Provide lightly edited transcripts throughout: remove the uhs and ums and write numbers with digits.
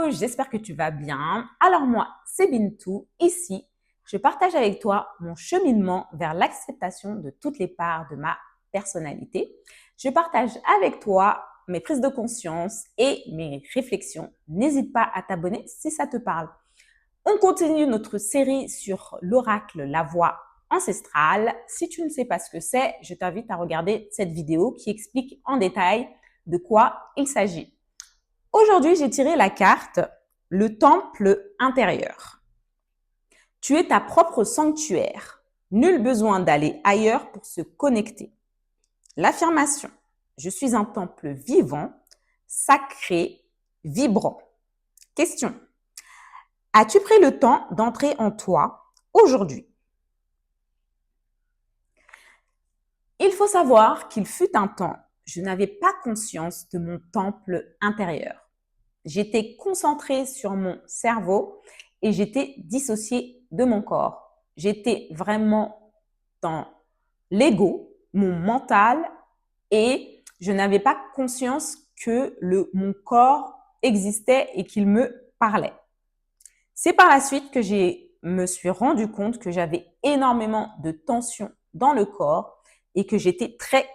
j'espère que tu vas bien. Alors moi, c'est Bintou. Ici, je partage avec toi mon cheminement vers l'acceptation de toutes les parts de ma personnalité. Je partage avec toi mes prises de conscience et mes réflexions. N'hésite pas à t'abonner si ça te parle. On continue notre série sur l'oracle, la voix ancestrale. Si tu ne sais pas ce que c'est, je t'invite à regarder cette vidéo qui explique en détail de quoi il s'agit. Aujourd'hui, j'ai tiré la carte « Le temple intérieur ». Tu es ta propre sanctuaire. Nul besoin d'aller ailleurs pour se connecter. L'affirmation « Je suis un temple vivant, sacré, vibrant ». Question. As-tu pris le temps d'entrer en toi aujourd'hui? Il faut savoir qu'il fut un temps, je n'avais pas conscience de mon temple intérieur. J'étais concentrée sur mon cerveau et j'étais dissociée de mon corps. J'étais vraiment dans l'ego, mon mental, et je n'avais pas conscience que mon corps existait et qu'il me parlait. C'est par la suite que je me suis rendu compte que j'avais énormément de tension dans le corps et que j'étais très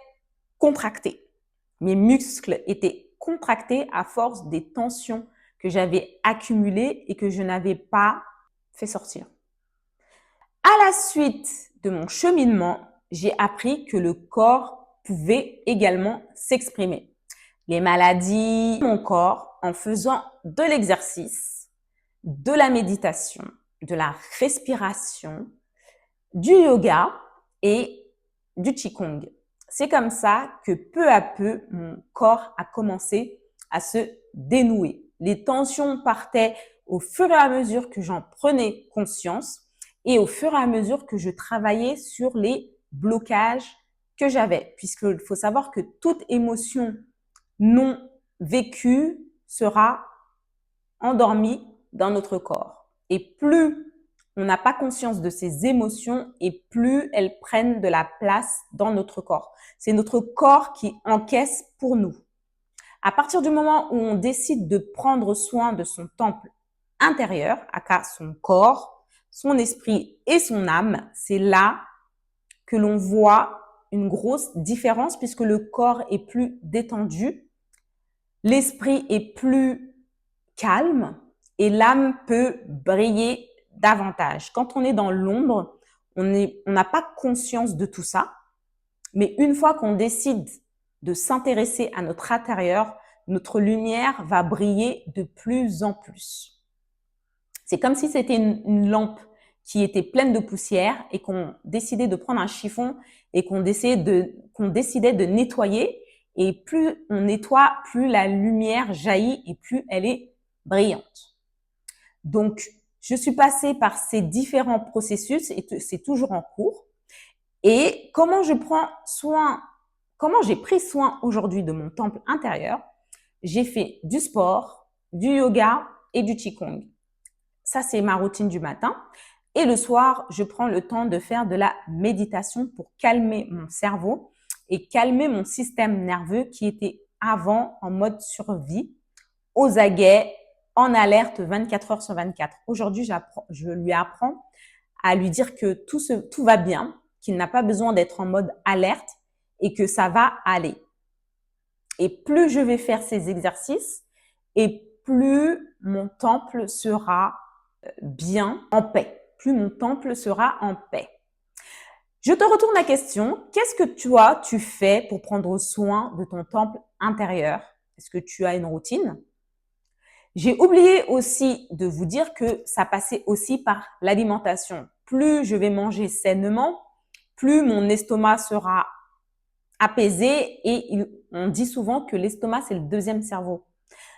contractée. Mes muscles étaient contractés à force des tensions que j'avais accumulées et que je n'avais pas fait sortir. À la suite de mon cheminement, j'ai appris que le corps pouvait également s'exprimer. Les maladies, mon corps, en faisant de l'exercice, de la méditation, de la respiration, du yoga et du qigong. C'est comme ça que peu à peu, mon corps a commencé à se dénouer. Les tensions partaient au fur et à mesure que j'en prenais conscience et au fur et à mesure que je travaillais sur les blocages que j'avais. Puisqu'il faut savoir que toute émotion non vécue sera endormie dans notre corps. Et plus on n'a pas conscience de ces émotions et plus elles prennent de la place dans notre corps. C'est notre corps qui encaisse pour nous. À partir du moment où on décide de prendre soin de son temple intérieur, aka son corps, son esprit et son âme, c'est là que l'on voit une grosse différence puisque le corps est plus détendu, l'esprit est plus calme et l'âme peut briller davantage. Quand on est dans l'ombre, on n'a pas conscience de tout ça. Mais une fois qu'on décide de s'intéresser à notre intérieur, notre lumière va briller de plus en plus. C'est comme si c'était une lampe qui était pleine de poussière et qu'on décidait de prendre un chiffon et qu'on décidait de nettoyer. Et plus on nettoie, plus la lumière jaillit et plus elle est brillante. Donc, je suis passée par ces différents processus et c'est toujours en cours. Et comment j'ai pris soin aujourd'hui de mon temple intérieur? J'ai fait du sport, du yoga et du qigong. Ça, c'est ma routine du matin. Et le soir, je prends le temps de faire de la méditation pour calmer mon cerveau et calmer mon système nerveux qui était avant en mode survie, aux aguets, en alerte 24 heures sur 24. Aujourd'hui, je lui apprends à lui dire que tout va bien, qu'il n'a pas besoin d'être en mode alerte et que ça va aller. Et plus je vais faire ces exercices et plus mon temple sera bien en paix. Plus mon temple sera en paix. Je te retourne la question. Qu'est-ce que tu fais pour prendre soin de ton temple intérieur? Est-ce que tu as une routine? J'ai oublié aussi de vous dire que ça passait aussi par l'alimentation. Plus je vais manger sainement, plus mon estomac sera apaisé et on dit souvent que l'estomac, c'est le deuxième cerveau.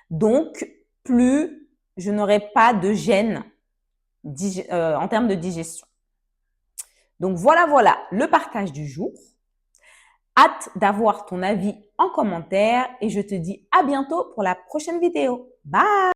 Donc, plus je n'aurai pas de gêne en termes de digestion. Donc, voilà le partage du jour. Hâte d'avoir ton avis en commentaire et je te dis à bientôt pour la prochaine vidéo. Bye!